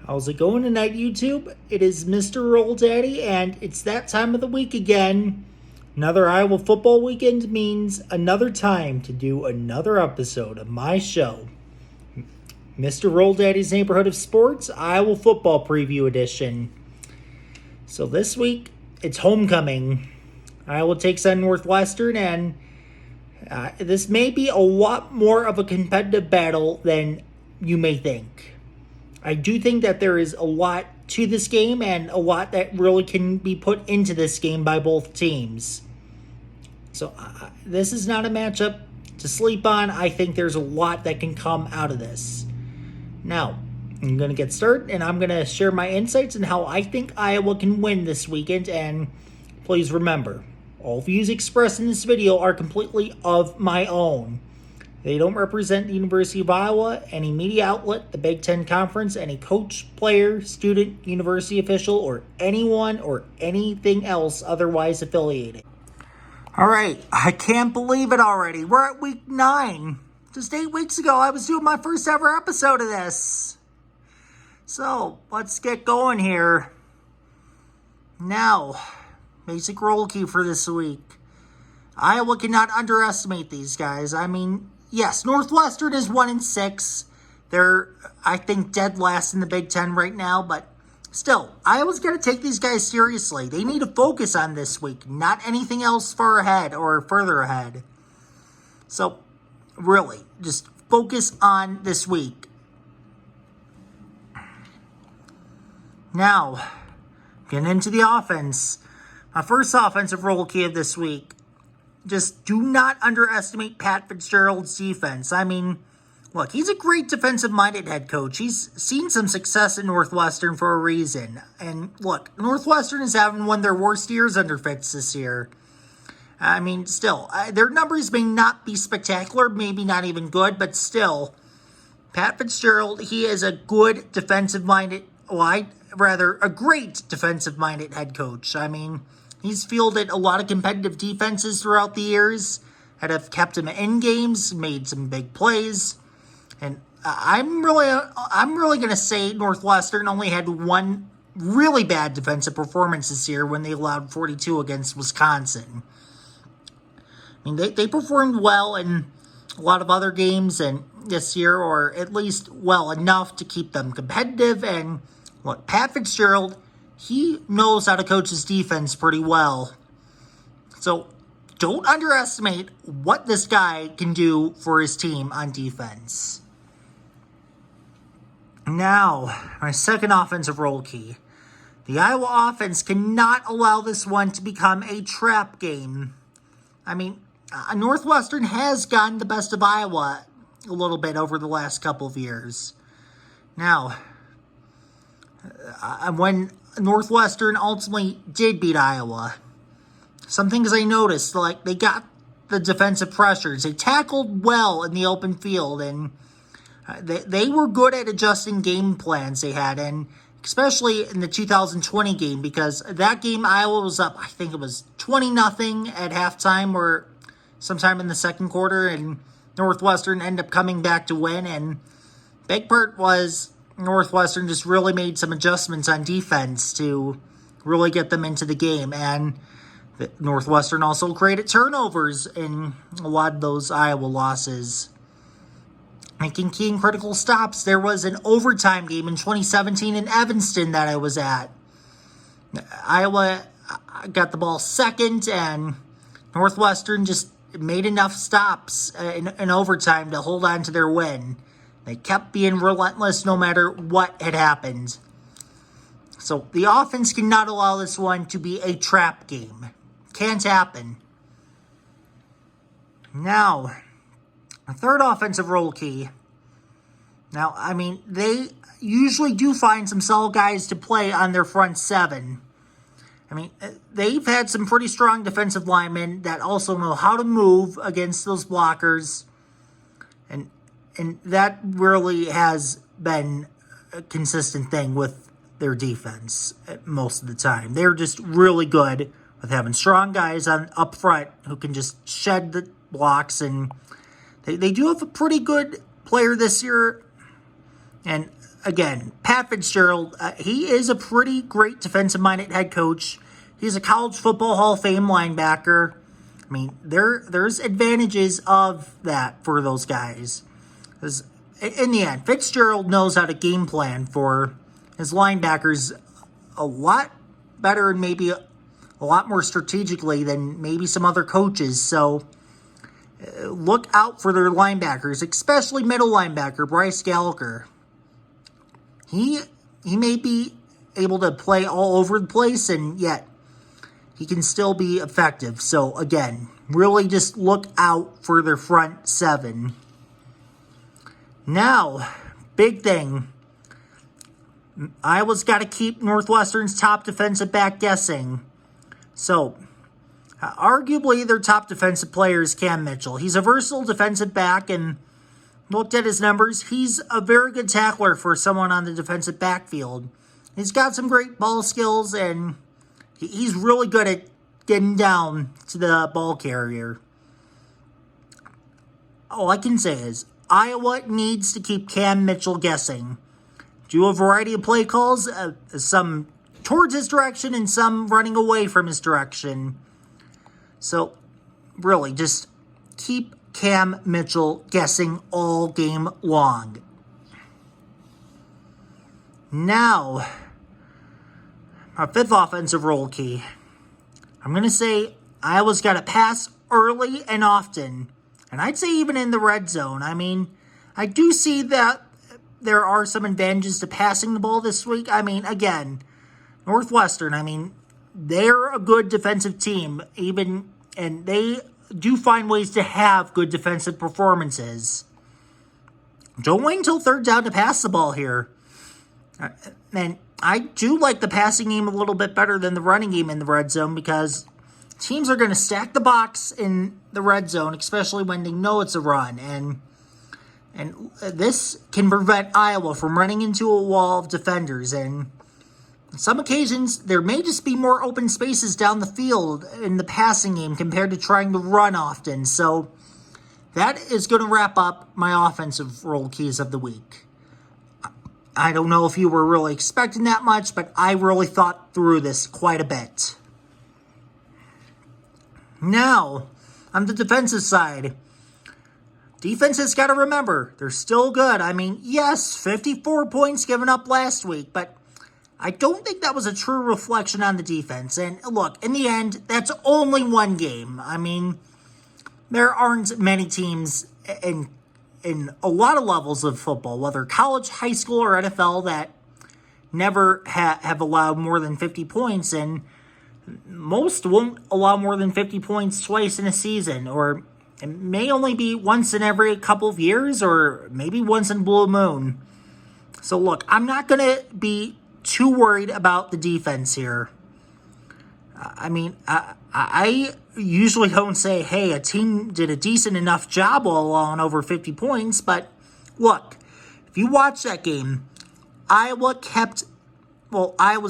How's it going tonight, YouTube? It is Mr. Rolldaddy, and it's that time of the week again. Another Iowa football weekend means another time to do another episode of my show, Mr. Rolldaddy's Neighborhood of Sports, Iowa Football Preview Edition. So this week, it's homecoming. Iowa takes on Northwestern, and this may be a lot more of a competitive battle than you may think. I do think that there is a lot to this game and a lot that really can be put into this game by both teams. So this is not a matchup to sleep on. I think there's a lot that can come out of this. Now, I'm going to get started and I'm going to share my insights on how I think Iowa can win this weekend. And please remember, all views expressed in this video are completely of my own. They don't represent the University of Iowa, any media outlet, the Big Ten Conference, any coach, player, student, university official, or anyone or anything else otherwise affiliated. All right, I can't believe it already. We're at week 9. Just 8 weeks ago, I was doing my first ever episode of this. So, let's get going here. Now, basic roll key for this week. Iowa cannot underestimate these guys. I mean, yes, Northwestern is 1-6. They're, I think, dead last in the Big Ten right now, but still, Iowa's got to take these guys seriously. They need to focus on this week, not anything else far ahead or further ahead. So, really, just focus on this week. Now, getting into the offense. My first offensive roll key of this week. Just do not underestimate Pat Fitzgerald's defense. I mean, look, he's a great defensive-minded head coach. He's seen some success at Northwestern for a reason. And look, Northwestern is having one of their worst years under Fitz this year. I mean, still, their numbers may not be spectacular, maybe not even good, but still, Pat Fitzgerald, he is a good defensive-minded, a great defensive-minded head coach. I mean, he's fielded a lot of competitive defenses throughout the years that have kept him in games, made some big plays. And I'm really going to say Northwestern only had one really bad defensive performance this year when they allowed 42 against Wisconsin. I mean, they performed well in a lot of other games and this year, or at least well enough to keep them competitive. And look, Pat Fitzgerald, he knows how to coach his defense pretty well. So don't underestimate what this guy can do for his team on defense. Now, my second offensive roll key. The Iowa offense cannot allow this one to become a trap game. I mean, Northwestern has gotten the best of Iowa a little bit over the last couple of years. Now, when Northwestern ultimately did beat Iowa, some things I noticed, like they got the defensive pressures. They tackled well in the open field, and they were good at adjusting game plans they had, and especially in the 2020 game, because that game Iowa was up, I think it was 20-0 at halftime or sometime in the second quarter, and Northwestern ended up coming back to win, and big part was Northwestern just really made some adjustments on defense to really get them into the game. And Northwestern also created turnovers in a lot of those Iowa losses, making key and critical stops. There was an overtime game in 2017 in Evanston that I was at. Iowa got the ball second, and Northwestern just made enough stops in overtime to hold on to their win. They kept being relentless no matter what had happened. So the offense cannot allow this one to be a trap game. Can't happen. Now, a third offensive roll key. Now, I mean, they usually do find some solid guys to play on their front seven. I mean, they've had some pretty strong defensive linemen that also know how to move against those blockers. And that really has been a consistent thing with their defense most of the time. They're just really good with having strong guys up front who can just shed the blocks. And they do have a pretty good player this year. And again, Pat Fitzgerald, he is a pretty great defensive-minded head coach. He's a college football Hall of Fame linebacker. I mean, there's advantages of that for those guys. Because in the end, Fitzgerald knows how to game plan for his linebackers a lot better and maybe a lot more strategically than maybe some other coaches. So look out for their linebackers, especially middle linebacker Bryce Gallagher. He may be able to play all over the place, and yet he can still be effective. So again, really just look out for their front seven. Now, big thing. Iowa's got to keep Northwestern's top defensive back guessing. So, arguably their top defensive player is Cam Mitchell. He's a versatile defensive back, and looked at his numbers, he's a very good tackler for someone on the defensive backfield. He's got some great ball skills, and he's really good at getting down to the ball carrier. All I can say is, Iowa needs to keep Cam Mitchell guessing. Do a variety of play calls, some towards his direction and some running away from his direction. So, really, just keep Cam Mitchell guessing all game long. Now, our fifth offensive role key. I'm going to say Iowa's got to pass early and often. And I'd say even in the red zone. I mean, I do see that there are some advantages to passing the ball this week. I mean, again, Northwestern, I mean, they're a good defensive team, and they do find ways to have good defensive performances. Don't wait until third down to pass the ball here. And I do like the passing game a little bit better than the running game in the red zone, because teams are going to stack the box in the red zone, especially when they know it's a run. And this can prevent Iowa from running into a wall of defenders. And on some occasions, there may just be more open spaces down the field in the passing game compared to trying to run often. So that is going to wrap up my offensive role keys of the week. I don't know if you were really expecting that much, but I really thought through this quite a bit. Now, on the defensive side, defense has got to remember, they're still good. I mean, yes, 54 points given up last week, but I don't think that was a true reflection on the defense. And look, in the end, that's only one game. I mean, there aren't many teams in a lot of levels of football, whether college, high school, or NFL, that never have allowed more than 50 points, and most won't allow more than 50 points twice in a season, or it may only be once in every couple of years, or maybe once in blue moon. So look, I'm not going to be too worried about the defense here. I mean, I usually don't say, hey, a team did a decent enough job while allowing over 50 points, but look, if you watch that game, Iowa's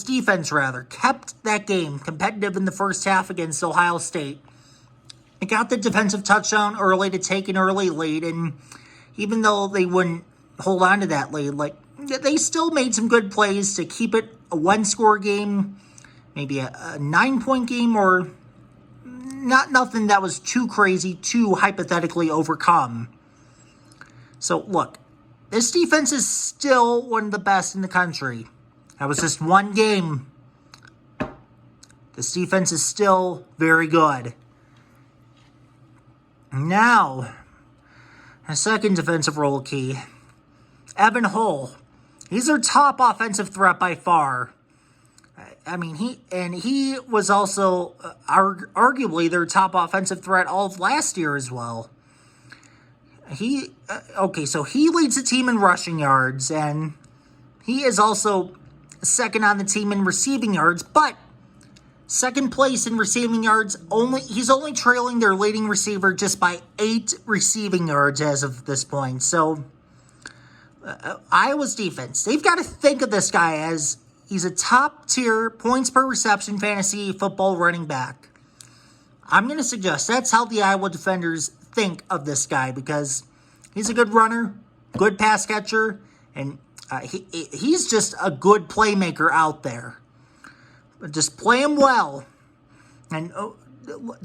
defense kept that game competitive in the first half against Ohio State. It got the defensive touchdown early to take an early lead, and even though they wouldn't hold on to that lead, they still made some good plays to keep it a one-score game, maybe a 9-point game, or nothing that was too crazy to hypothetically overcome. So, look, this defense is still one of the best in the country. That was just one game. This defense is still very good. Now, a second defensive role key, Evan Hull. He's their top offensive threat by far. I mean, he was also arguably their top offensive threat all of last year as well. So he leads the team in rushing yards, and he is also second on the team in receiving yards, but second place in receiving yards, he's only trailing their leading receiver just by 8 receiving yards as of this point. So Iowa's defense, they've got to think of this guy as he's a top-tier points per reception fantasy football running back. I'm going to suggest that's how the Iowa defenders think of this guy, because he's a good runner, good pass catcher, and He's just a good playmaker out there. Just play him well. And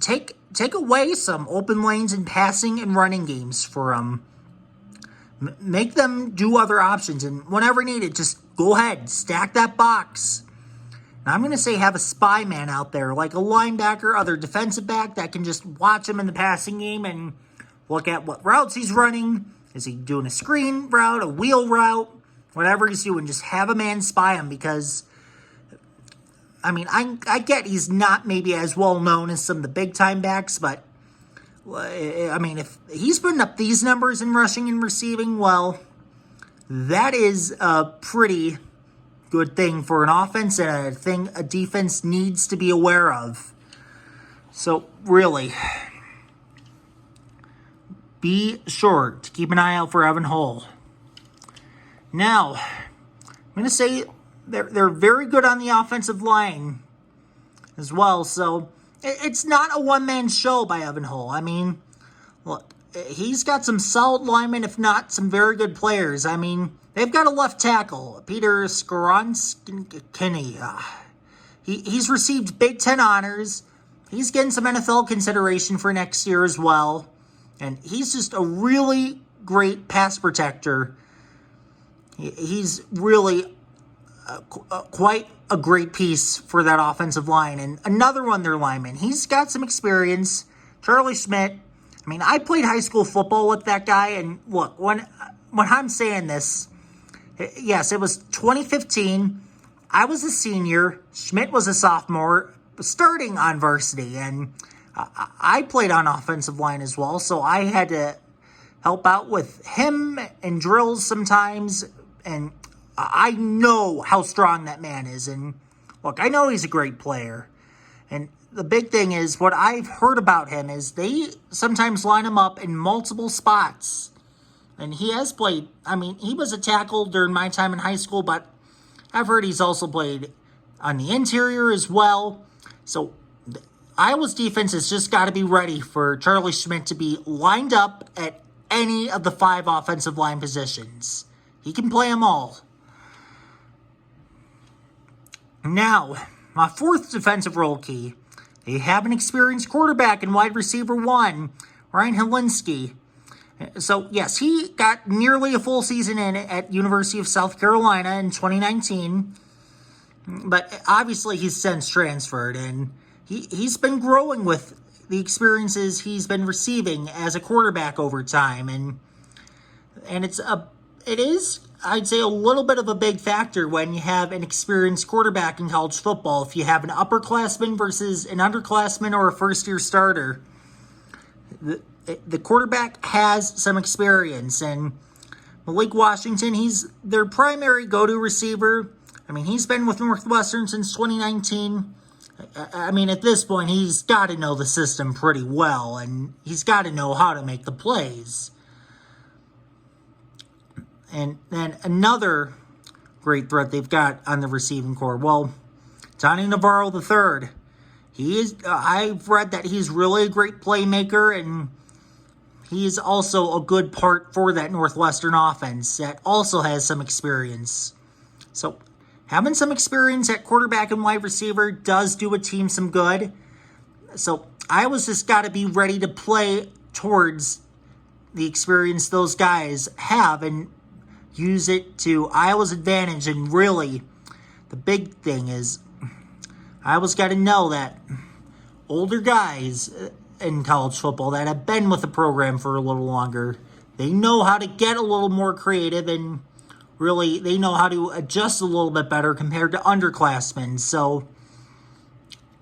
take away some open lanes in passing and running games for them. Make them do other options. And whenever needed, just go ahead. Stack that box. And I'm going to say have a spy man out there, like a linebacker, other defensive back that can just watch him in the passing game and look at what routes he's running. Is he doing a screen route, a wheel route? Whatever he's doing, just have a man spy him because, I mean, I get he's not maybe as well known as some of the big-time backs, but, I mean, if he's putting up these numbers in rushing and receiving, well, that is a pretty good thing for an offense and a thing a defense needs to be aware of. So, really, be sure to keep an eye out for Evan Hull. Now, I'm going to say they're very good on the offensive line as well. So, it's not a one-man show by Evan Hull. I mean, look, he's got some solid linemen, if not some very good players. I mean, they've got a left tackle, Peter Skoronskinney. He's received Big Ten honors. He's getting some NFL consideration for next year as well. And he's just a really great pass protector. He's really quite a great piece for that offensive line. And another one, their lineman. He's got some experience. Charlie Schmidt. I mean, I played high school football with that guy. And look, when I'm saying this, yes, it was 2015. I was a senior. Schmidt was a sophomore, starting on varsity. And I played on offensive line as well. So I had to help out with him and drills sometimes. And I know how strong that man is. And look, I know he's a great player. And the big thing is, what I've heard about him is they sometimes line him up in multiple spots. And he has played, I mean, he was a tackle during my time in high school, but I've heard he's also played on the interior as well. So Iowa's defense has just got to be ready for Charlie Schmidt to be lined up at any of the 5 offensive line positions. He can play them all. Now, my 4th defensive role key. They have an experienced quarterback and wide receiver 1, Ryan Helinski. So, yes, he got nearly a full season in at University of South Carolina in 2019. But obviously he's since transferred, and he's been growing with the experiences he's been receiving as a quarterback over time. And it is, I'd say, a little bit of a big factor when you have an experienced quarterback in college football. If you have an upperclassman versus an underclassman or a first-year starter, the quarterback has some experience. And Malik Washington, he's their primary go-to receiver. I mean, he's been with Northwestern since 2019. I mean, at this point, he's got to know the system pretty well, and he's got to know how to make the plays. And then another great threat they've got on the receiving core. Well, Donnie Navarro III. I've read that he's really a great playmaker, and he's also a good part for that Northwestern offense that also has some experience. So, having some experience at quarterback and wide receiver does do a team some good. So, Iowa's just got to be ready to play towards the experience those guys have and use it to Iowa's advantage. And really, the big thing is Iowa's got to know that older guys in college football that have been with the program for a little longer, they know how to get a little more creative, and really they know how to adjust a little bit better compared to underclassmen. So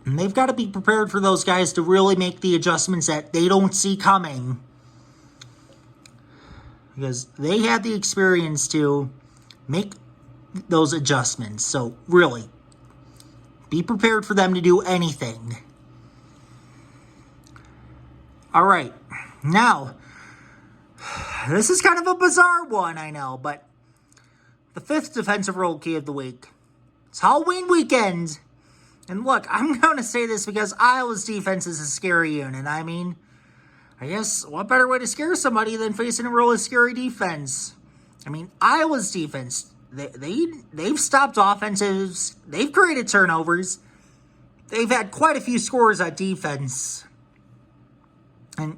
they've got to be prepared for those guys to really make the adjustments that they don't see coming, because they had the experience to make those adjustments. So really, be prepared for them to do anything. All right, now, this is kind of a bizarre one, I know, but the 5th defensive role key of the week. It's Halloween weekend. And look, I'm going to say this because Iowa's defense is a scary unit. I mean, I guess what better way to scare somebody than facing a really scary defense? I mean, Iowa's defense, they've stopped offenses. They've created turnovers. They've had quite a few scores on defense. And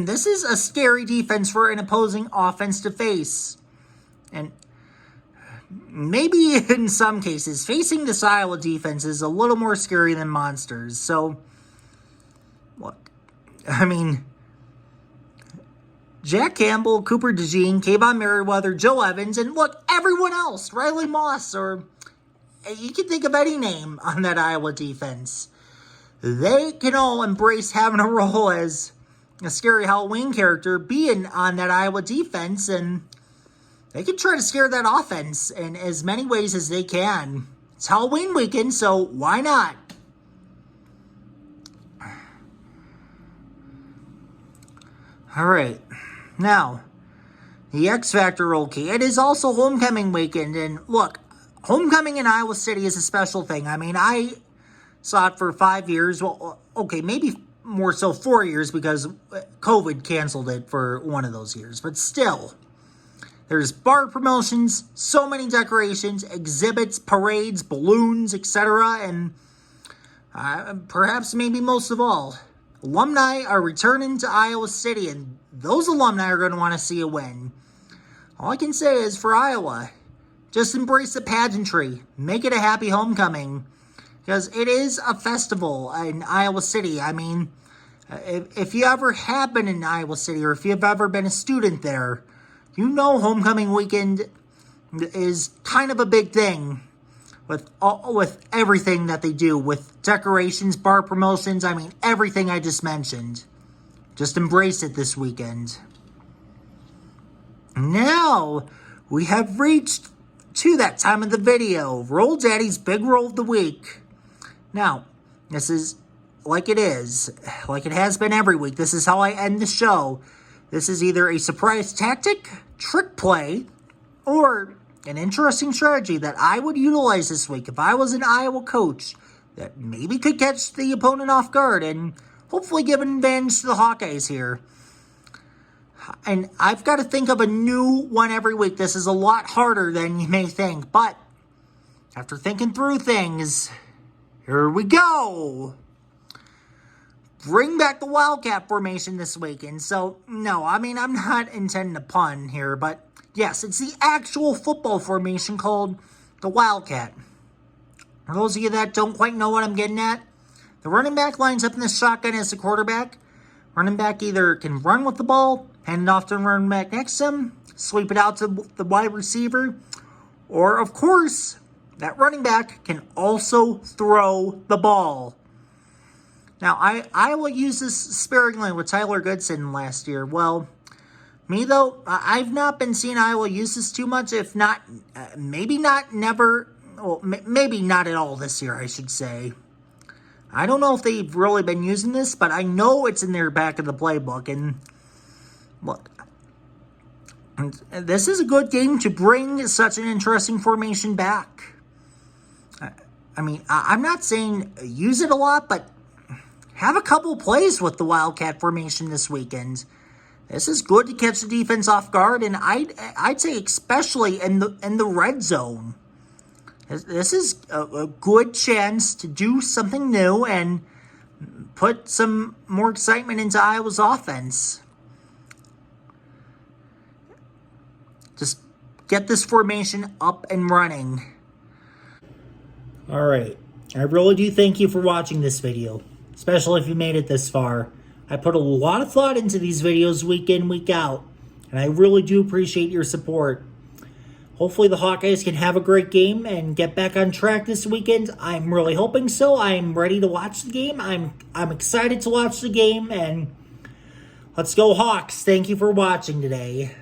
this is a scary defense for an opposing offense to face. And maybe in some cases, facing this Iowa defense is a little more scary than monsters. So, look, I mean, Jack Campbell, Cooper DeJean, Kayvon Merriweather, Joe Evans, and look, everyone else, Riley Moss, or you can think of any name on that Iowa defense. They can all embrace having a role as a scary Halloween character being on that Iowa defense, and they can try to scare that offense in as many ways as they can. It's Halloween weekend, so why not? All right. Now, the X Factor role key. It is also homecoming weekend, and look, homecoming in Iowa City is a special thing. I mean, I saw it for 5 years. Well, okay, maybe more so 4 years because COVID canceled it for one of those years. But still, there's bar promotions, so many decorations, exhibits, parades, balloons, etc. And perhaps maybe most of all, alumni are returning to Iowa City, and those alumni are going to want to see a win. All I can say is for Iowa, just embrace the pageantry. Make it a happy homecoming. Because it is a festival in Iowa City. I mean, if you ever have been in Iowa City or if you've ever been a student there, you know homecoming weekend is kind of a big thing with everything that they do, with decorations, bar promotions, I mean, everything I just mentioned. Just embrace it this weekend. Now, we have reached to that time of the video, Rolldaddy's Big Roll of the Week. Now, this is like it has been every week. This is how I end the show. This is either a surprise tactic, trick play, or an interesting strategy that I would utilize this week if I was an Iowa coach that maybe could catch the opponent off guard and hopefully give an advantage to the Hawkeyes here. And I've got to think of a new one every week. This is a lot harder than you may think, but after thinking through things, here we go. Bring back the Wildcat formation this weekend. So, no, I mean, I'm not intending to pun here, but yes, it's the actual football formation called the Wildcat. For those of you that don't quite know what I'm getting at, the running back lines up in the shotgun as the quarterback. Running back either can run with the ball, hand it off to the running back next to him, sweep it out to the wide receiver, or, of course, that running back can also throw the ball. Now, I will use this sparingly with Tyler Goodson last year. Well, me, though, I've not been seeing Iowa use this too much, if not, maybe not never, well, maybe not at all this year, I should say. I don't know if they've really been using this, but I know it's in their back of the playbook. And look, this is a good game to bring such an interesting formation back. I mean, I'm not saying use it a lot, but have a couple plays with the Wildcat formation this weekend. This is good to catch the defense off guard, and I'd say especially in the red zone. This is a good chance to do something new and put some more excitement into Iowa's offense. Just get this formation up and running. All right. I really do thank you for watching this video, especially if you made it this far. I put a lot of thought into these videos week in, week out, and I really do appreciate your support. Hopefully the Hawkeyes can have a great game and get back on track this weekend. I'm really hoping so. I'm ready to watch the game. I'm excited to watch the game, and let's go Hawks. Thank you for watching today.